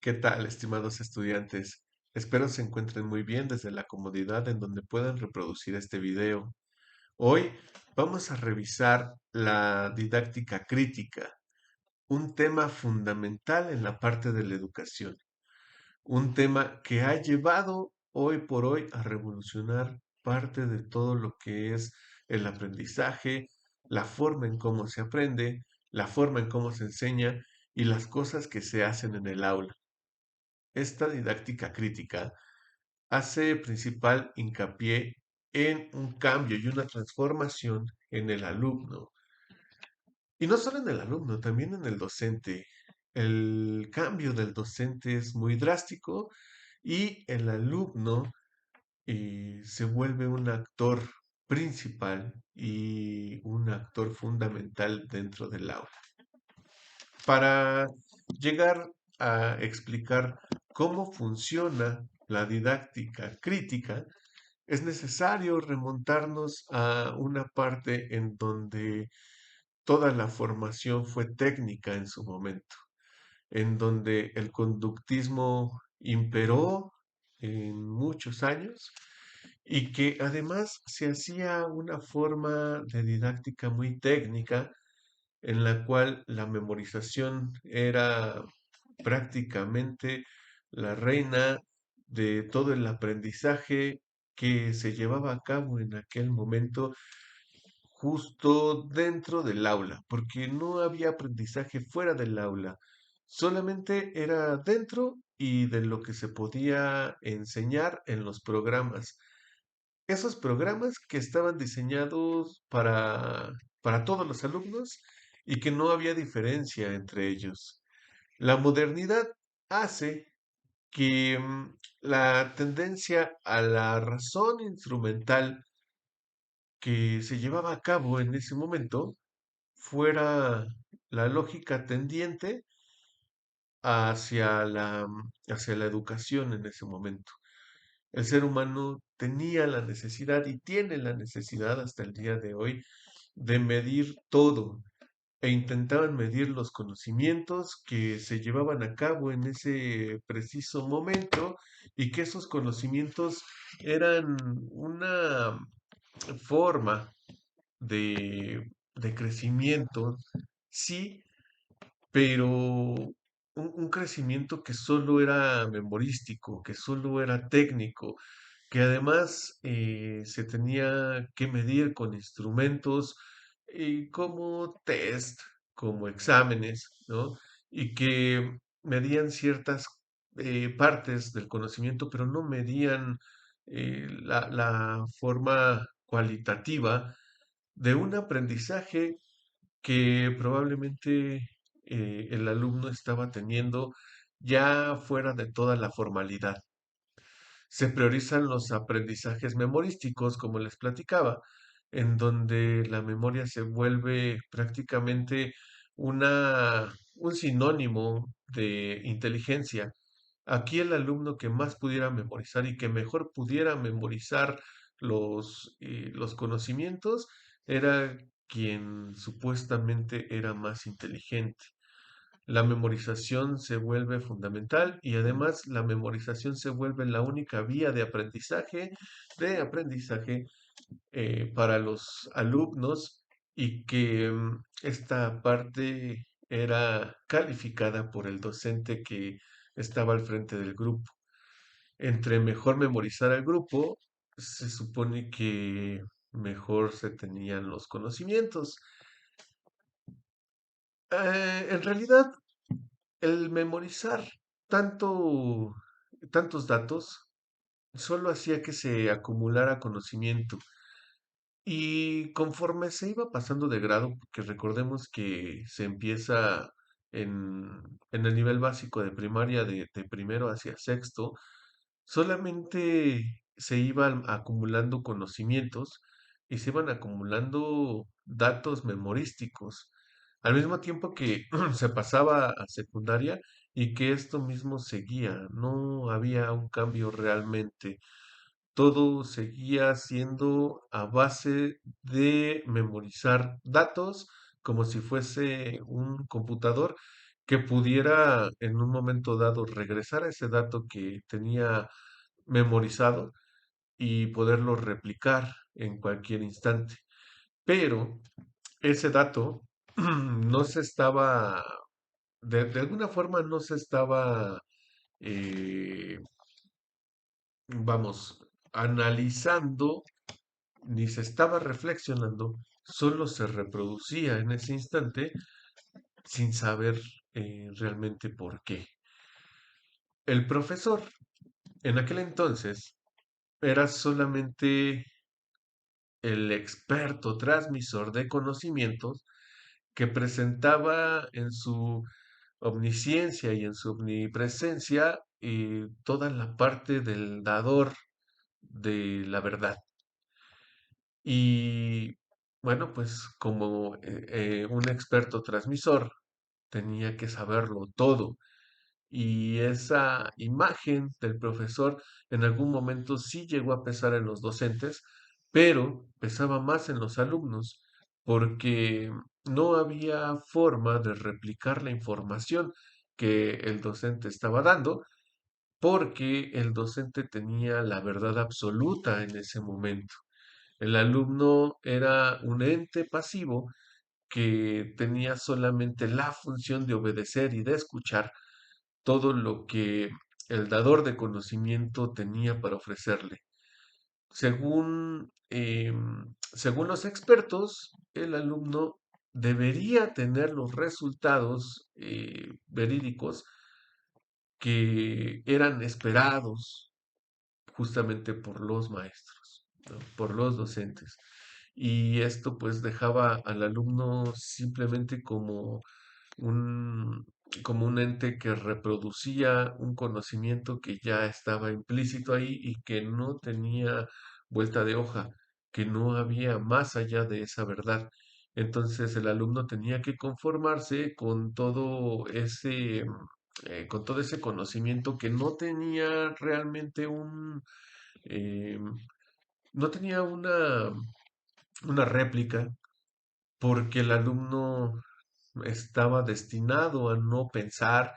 ¿Qué tal, estimados estudiantes? Espero se encuentren muy bien desde la comodidad en donde puedan reproducir este video. Hoy vamos a revisar la didáctica crítica, un tema fundamental en la parte de la educación, un tema que ha llevado hoy por hoy a revolucionar parte de todo lo que es el aprendizaje, la forma en cómo se aprende, la forma en cómo se enseña y las cosas que se hacen en el aula. Esta didáctica crítica hace principal hincapié en un cambio y una transformación en el alumno. Y no solo en el alumno, también en el docente. El cambio del docente es muy drástico y el alumno se vuelve un actor principal y un actor fundamental dentro del aula. Para llegar a explicar cómo funciona la didáctica crítica, es necesario remontarnos a una parte en donde toda la formación fue técnica en su momento, en donde el conductismo imperó en muchos años y que además se hacía una forma de didáctica muy técnica en la cual la memorización era prácticamente la reina de todo el aprendizaje que se llevaba a cabo en aquel momento justo dentro del aula, porque no había aprendizaje fuera del aula, solamente era dentro y de lo que se podía enseñar en los programas. Esos programas que estaban diseñados para todos los alumnos y que no había diferencia entre ellos. La modernidad hace que la tendencia a la razón instrumental que se llevaba a cabo en ese momento fuera la lógica tendiente hacia la educación en ese momento. El ser humano tenía la necesidad y tiene la necesidad hasta el día de hoy de medir todo e intentaban medir los conocimientos que se llevaban a cabo en ese preciso momento y que esos conocimientos eran una forma de crecimiento, sí, pero un crecimiento que solo era memorístico, que solo era técnico, que además se tenía que medir con instrumentos como test, como exámenes, ¿no? Y que medían ciertas partes del conocimiento, pero no medían la forma cualitativa de un aprendizaje que probablemente el alumno estaba teniendo ya fuera de toda la formalidad. Se priorizan los aprendizajes memorísticos, como les platicaba, en donde la memoria se vuelve prácticamente un sinónimo de inteligencia. Aquí el alumno que más pudiera memorizar y que mejor pudiera memorizar los conocimientos era quien supuestamente era más inteligente. La memorización se vuelve fundamental y además la memorización se vuelve la única vía de aprendizaje para los alumnos y que esta parte era calificada por el docente que estaba al frente del grupo. Entre mejor memorizar el grupo, se supone que mejor se tenían los conocimientos. En realidad, el memorizar tanto, tantos datos solo hacía que se acumulara conocimiento. Y conforme se iba pasando de grado, porque recordemos que se empieza en el nivel básico de primaria, de primero hacia sexto, solamente se iban acumulando conocimientos y se iban acumulando datos memorísticos, al mismo tiempo que se pasaba a secundaria y que esto mismo seguía, no había un cambio realmente. Todo seguía siendo a base de memorizar datos como si fuese un computador que pudiera en un momento dado regresar a ese dato que tenía memorizado y poderlo replicar en cualquier instante. Pero ese dato no se estaba, de alguna forma no se estaba, eh, vamos, analizando ni se estaba reflexionando, solo se reproducía en ese instante sin saber realmente por qué. El profesor en aquel entonces era solamente el experto transmisor de conocimientos que presentaba en su omnisciencia y en su omnipresencia toda la parte del dador de la verdad. Y bueno, pues como un experto transmisor tenía que saberlo todo. Y esa imagen del profesor en algún momento sí llegó a pesar en los docentes, pero pesaba más en los alumnos, porque no había forma de replicar la información que el docente estaba dando, porque el docente tenía la verdad absoluta en ese momento. El alumno era un ente pasivo que tenía solamente la función de obedecer y de escuchar todo lo que el dador de conocimiento tenía para ofrecerle. Según los expertos, el alumno debería tener los resultados verídicos que eran esperados justamente por los maestros, ¿no? Por los docentes. Y esto pues dejaba al alumno simplemente un, como un ente que reproducía un conocimiento que ya estaba implícito ahí y que no tenía vuelta de hoja, que no había más allá de esa verdad. Entonces el alumno tenía que conformarse con todo ese conocimiento que no tenía realmente eh, no tenía una réplica, porque el alumno estaba destinado a no pensar,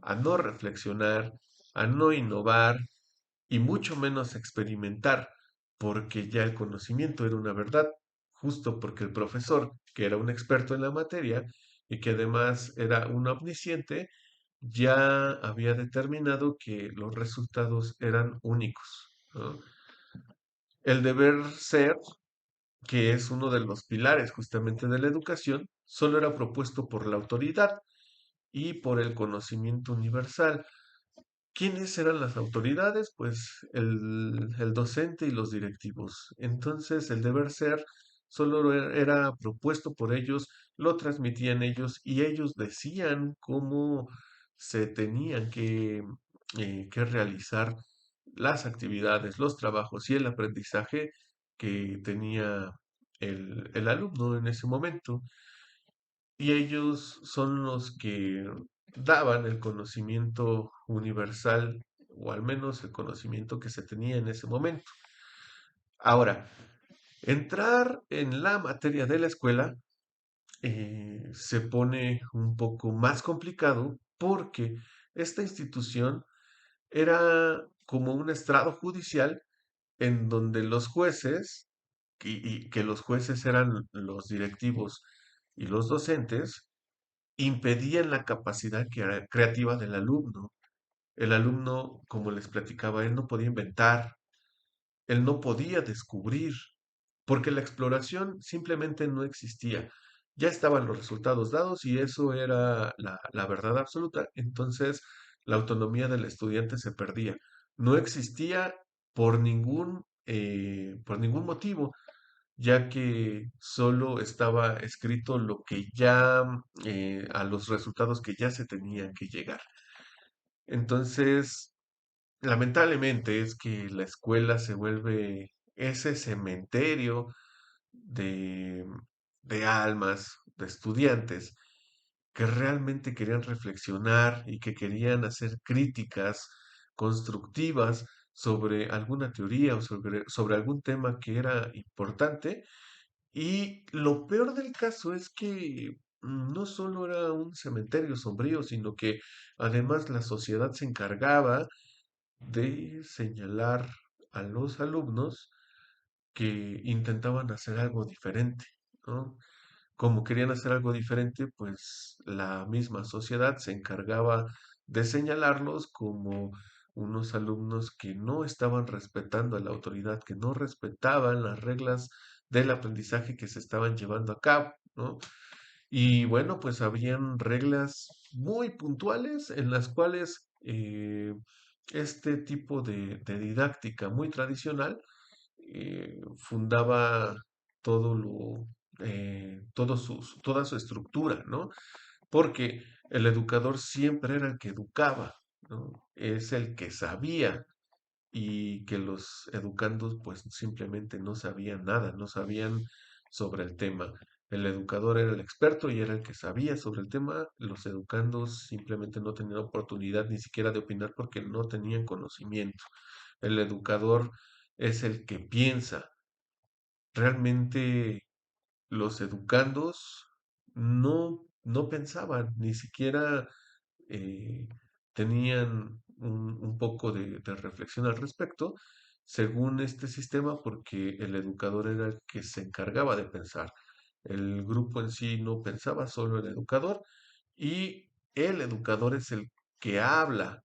a no reflexionar, a no innovar y mucho menos experimentar, porque ya el conocimiento era una verdad, justo porque el profesor, que era un experto en la materia y que además era un omnisciente, ya había determinado que los resultados eran únicos, ¿no? El deber ser, que es uno de los pilares justamente de la educación, solo era propuesto por la autoridad y por el conocimiento universal. ¿Quiénes eran las autoridades? Pues el docente y los directivos. Entonces el deber ser solo era propuesto por ellos, lo transmitían ellos y ellos decían cómo se tenían que realizar las actividades, los trabajos y el aprendizaje que tenía el alumno en ese momento. Y ellos son los que daban el conocimiento universal, o al menos el conocimiento que se tenía en ese momento. Ahora, entrar en la materia de la escuela se pone un poco más complicado porque esta institución era como un estrado judicial en donde los jueces, y que los jueces eran los directivos y los docentes, impedían la capacidad creativa del alumno. El alumno, como les platicaba, él no podía inventar, él no podía descubrir, porque la exploración simplemente no existía. Ya estaban los resultados dados y eso era la verdad absoluta. Entonces, la autonomía del estudiante se perdía. No existía por ningún motivo, ya que solo estaba escrito lo que ya, a los resultados que ya se tenían que llegar. Entonces, lamentablemente es que la escuela se vuelve ese cementerio de, de almas, de estudiantes que realmente querían reflexionar y que querían hacer críticas constructivas sobre alguna teoría o sobre algún tema que era importante. Y lo peor del caso es que no solo era un cementerio sombrío, sino que además la sociedad se encargaba de señalar a los alumnos que intentaban hacer algo diferente, ¿no? Como querían hacer algo diferente, pues la misma sociedad se encargaba de señalarlos como unos alumnos que no estaban respetando a la autoridad, que no respetaban las reglas del aprendizaje que se estaban llevando a cabo, ¿no? Y bueno, pues habían reglas muy puntuales en las cuales este tipo de didáctica muy tradicional fundaba todo toda su estructura, ¿no? Porque el educador siempre era el que educaba, ¿no? Es el que sabía y que los educandos pues simplemente no sabían nada, no sabían sobre el tema. El educador era el experto y era el que sabía sobre el tema. Los educandos simplemente no tenían oportunidad ni siquiera de opinar porque no tenían conocimiento. El educador es el que piensa. Realmente los educandos no pensaban, ni siquiera eh, tenían un poco de reflexión al respecto, según este sistema, porque el educador era el que se encargaba de pensar. El grupo en sí no pensaba, solo el educador, y el educador es el que habla.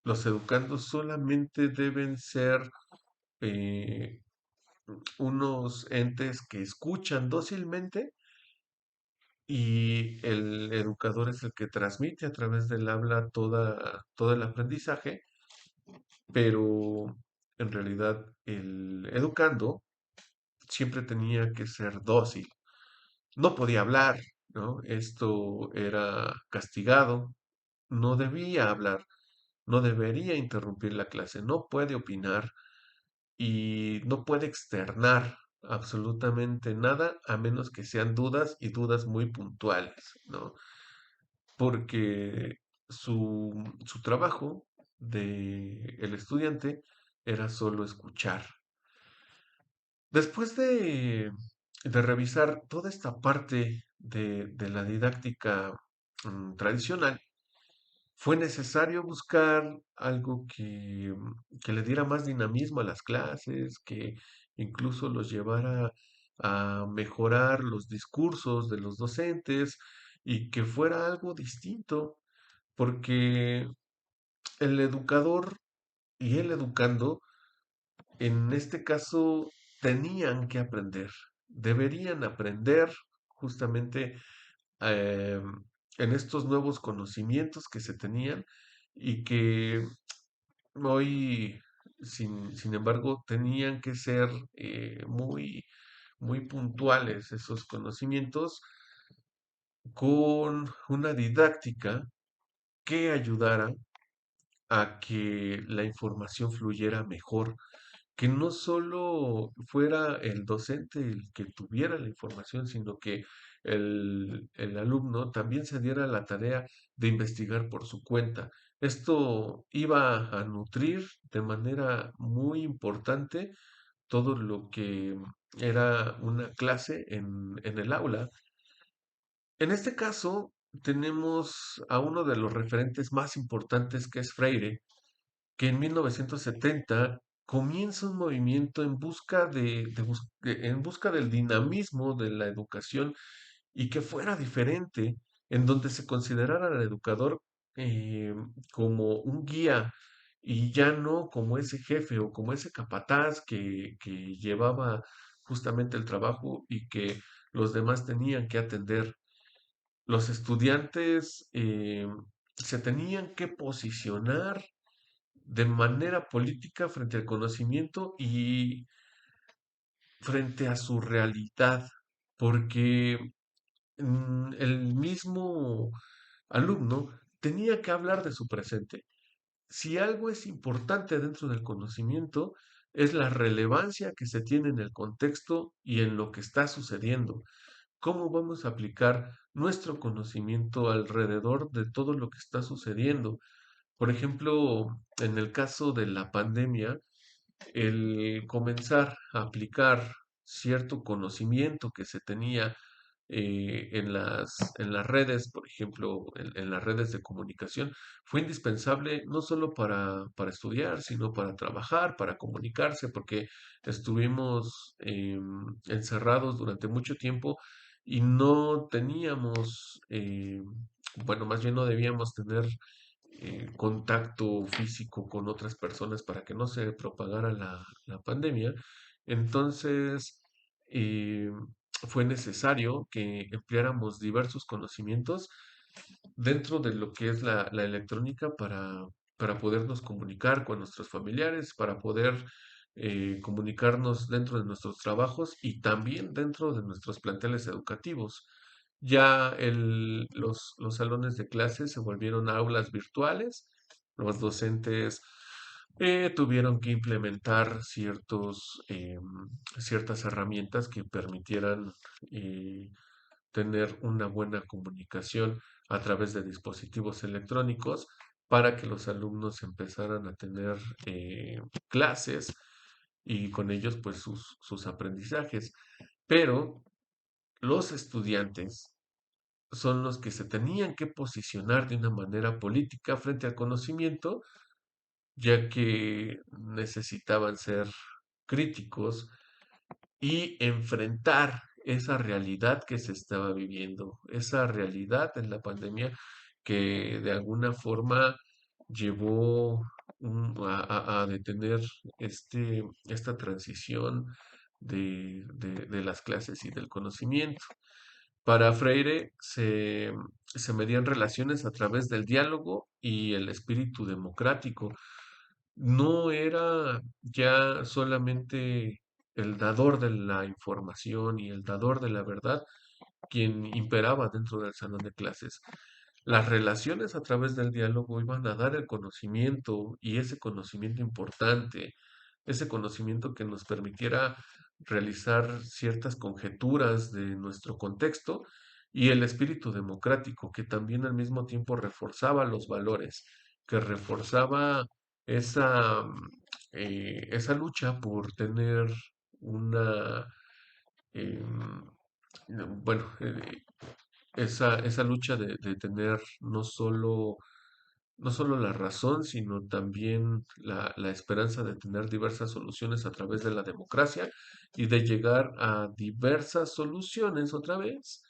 Los educandos solamente deben ser eh, unos entes que escuchan dócilmente y el educador es el que transmite a través del habla todo el aprendizaje, pero en realidad el educando siempre tenía que ser dócil. No podía hablar, ¿no? Esto era castigado, no debía hablar, no debería interrumpir la clase, no puede opinar y no puede externar absolutamente nada a menos que sean dudas y dudas muy puntuales, ¿no? Porque su trabajo de el estudiante era solo escuchar. Después de revisar toda esta parte de la didáctica tradicional, fue necesario buscar algo que le diera más dinamismo a las clases, que incluso los llevara a mejorar los discursos de los docentes y que fuera algo distinto, porque el educador y el educando, en este caso, tenían que aprender, deberían aprender justamente eh, en estos nuevos conocimientos que se tenían y que hoy, sin embargo, tenían que ser muy puntuales esos conocimientos con una didáctica que ayudara a que la información fluyera mejor, que no solo fuera el docente el que tuviera la información, sino que el alumno también se diera la tarea de investigar por su cuenta. Esto iba a nutrir de manera muy importante todo lo que era una clase en el aula. En este caso, tenemos a uno de los referentes más importantes que es Freire, que en 1970 comienza un movimiento en busca en busca del dinamismo de la educación y que fuera diferente, en donde se considerara al educador eh, como un guía y ya no como ese jefe o como ese capataz que llevaba justamente el trabajo y que los demás tenían que atender. Los estudiantes se tenían que posicionar de manera política frente al conocimiento y frente a su realidad, porque el mismo alumno tenía que hablar de su presente. Si algo es importante dentro del conocimiento, es la relevancia que se tiene en el contexto y en lo que está sucediendo. ¿Cómo vamos a aplicar nuestro conocimiento alrededor de todo lo que está sucediendo? Por ejemplo, en el caso de la pandemia, el comenzar a aplicar cierto conocimiento que se tenía en las redes, por ejemplo, en las redes de comunicación, fue indispensable no solo para estudiar, sino para trabajar, para comunicarse, porque estuvimos encerrados durante mucho tiempo y no teníamos, bueno, más bien no debíamos tener contacto físico con otras personas para que no se propagara la pandemia. Entonces, eh, fue necesario que empleáramos diversos conocimientos dentro de lo que es la electrónica para podernos comunicar con nuestros familiares, para poder comunicarnos dentro de nuestros trabajos y también dentro de nuestros planteles educativos. Ya los salones de clases se volvieron aulas virtuales, los docentes tuvieron que implementar ciertas herramientas que permitieran eh, tener una buena comunicación a través de dispositivos electrónicos para que los alumnos empezaran a tener clases y con ellos pues sus aprendizajes. Pero los estudiantes son los que se tenían que posicionar de una manera política frente al conocimiento, ya que necesitaban ser críticos y enfrentar esa realidad que se estaba viviendo, esa realidad en la pandemia que de alguna forma llevó a detener esta transición de las clases y del conocimiento. Para Freire se medían relaciones a través del diálogo y el espíritu democrático. No era ya solamente el dador de la información y el dador de la verdad quien imperaba dentro del salón de clases. Las relaciones a través del diálogo iban a dar el conocimiento y ese conocimiento importante, ese conocimiento que nos permitiera realizar ciertas conjeturas de nuestro contexto y el espíritu democrático que también al mismo tiempo reforzaba los valores, que reforzaba esa, esa lucha por tener una, em, bueno, esa lucha de tener no solo la razón, sino también la esperanza de tener diversas soluciones a través de la democracia y de llegar a diversas soluciones otra vez,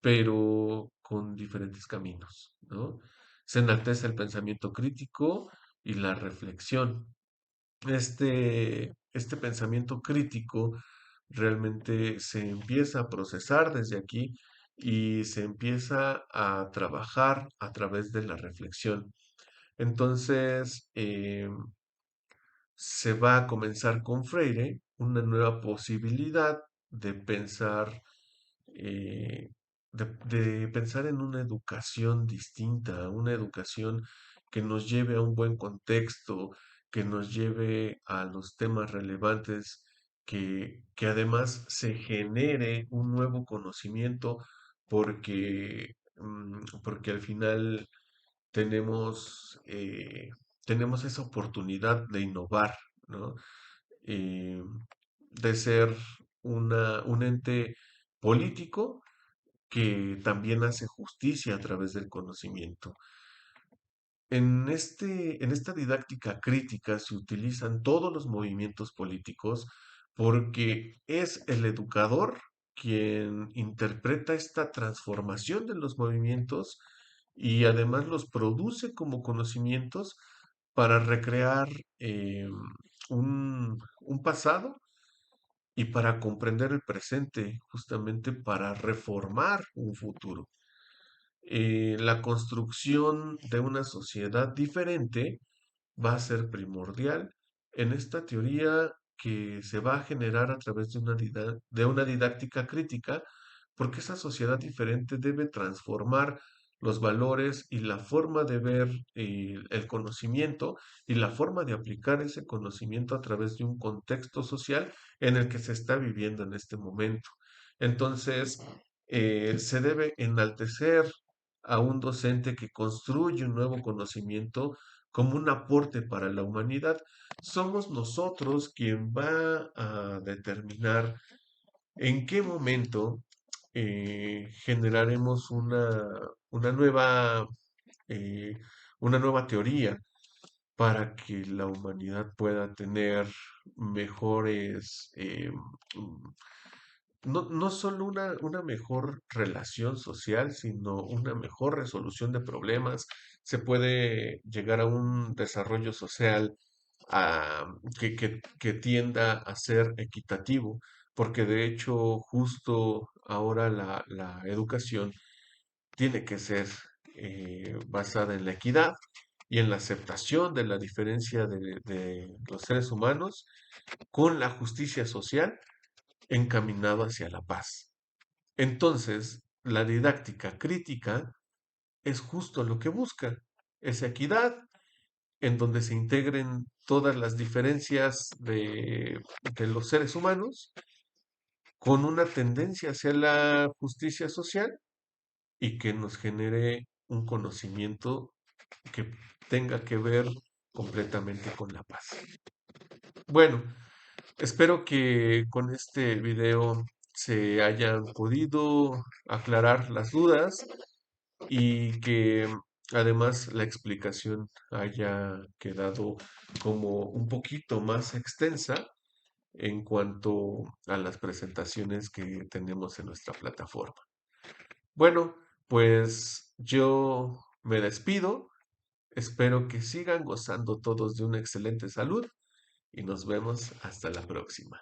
pero con diferentes caminos, ¿no? Se enaltece el pensamiento crítico y la reflexión. Este pensamiento crítico realmente se empieza a procesar desde aquí y se empieza a trabajar a través de la reflexión. Entonces, se va a comenzar con Freire una nueva posibilidad de pensar, eh, de pensar en una educación distinta, una educación que nos lleve a un buen contexto, que nos lleve a los temas relevantes, que además se genere un nuevo conocimiento porque al final tenemos, tenemos esa oportunidad de innovar, ¿no? Eh, de ser un ente político que también hace justicia a través del conocimiento. En esta didáctica crítica se utilizan todos los movimientos políticos porque es el educador quien interpreta esta transformación de los movimientos y además los produce como conocimientos para recrear un pasado y para comprender el presente, justamente para reformar un futuro. La construcción de una sociedad diferente va a ser primordial en esta teoría que se va a generar a través de una didáctica crítica, porque esa sociedad diferente debe transformar los valores y la forma de ver el conocimiento y la forma de aplicar ese conocimiento a través de un contexto social en el que se está viviendo en este momento. Entonces, se debe enaltecer a un docente que construye un nuevo conocimiento como un aporte para la humanidad. Somos nosotros quien va a determinar en qué momento generaremos una nueva, eh, una nueva teoría para que la humanidad pueda tener mejores, no solo una mejor relación social, sino una mejor resolución de problemas. Se puede llegar a un desarrollo social que tienda a ser equitativo, porque de hecho justo ahora la educación tiene que ser basada en la equidad y en la aceptación de la diferencia de los seres humanos con la justicia social encaminado hacia la paz. Entonces, la didáctica crítica es justo lo que busca, esa equidad en donde se integren todas las diferencias de los seres humanos con una tendencia hacia la justicia social y que nos genere un conocimiento que tenga que ver completamente con la paz. Bueno, espero que con este video se hayan podido aclarar las dudas y que además la explicación haya quedado como un poquito más extensa en cuanto a las presentaciones que tenemos en nuestra plataforma. Bueno, pues yo me despido. Espero que sigan gozando todos de una excelente salud y nos vemos hasta la próxima.